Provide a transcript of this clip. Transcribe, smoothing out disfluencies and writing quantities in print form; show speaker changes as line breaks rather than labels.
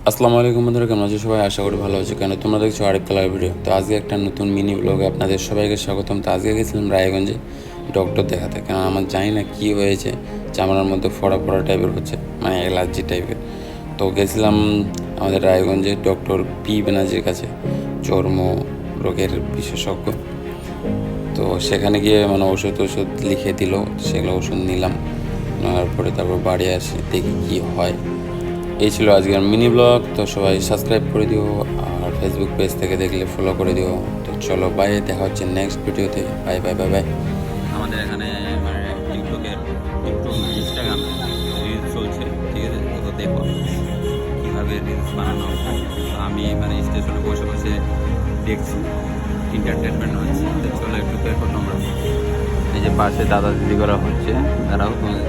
আসসালামু আলাইকুম বন্ধুরা, কেমন আছো সবাই? আশা করি ভালো আছো। কেন তোমরা দেখছো আরিফ কালার ভিডিও। তো আজকে একটা নতুন মিনি ব্লগে আপনাদের সবাইকে স্বাগতম। তো আজকে গেছিলাম রায়গঞ্জে ডক্টর দেখাতে, কারণ আমার জানি না কী হয়েছে, চামড়ার মধ্যে ফোড়া ফোড়া টাইপের হচ্ছে, মানে অ্যালার্জি টাইপের। তো গেছিলাম আমাদের রায়গঞ্জে ডক্টর পি ব্যানার্জির কাছে, চর্ম রোগের বিশেষজ্ঞ। তো সেখানে গিয়ে মানে ওষুধ লিখে দিল, সেগুলো ওষুধ নিলাম, নেওয়ার পরে তারপর বাড়ি আসি, দেখি কী হয়। এই ছিল আজকের মিনি ব্লগ। তো সবাই সাবস্ক্রাইব করে দিও, আর ফেসবুক পেজ থেকে দেখলে ফলো করে দিও। তো চলো বাই, দেখা হচ্ছে নেক্সট ভিডিওতে। Bye bye bye bye. আমাদের এখানে মানে টিকটক না ইনস্টাগ্রাম রিলস চলছে, ঠিক আছে? তো দেখো কীভাবে রিলস বানানো হয়। তো আমি মানে স্টেশনে বসে বসে দেখছি, এন্টারটেনমেন্ট হচ্ছে। তো চলো একটু দেখো তোমরা। এই যে পাশে দাদা দিদি করা হচ্ছে, তারাও তোমাদের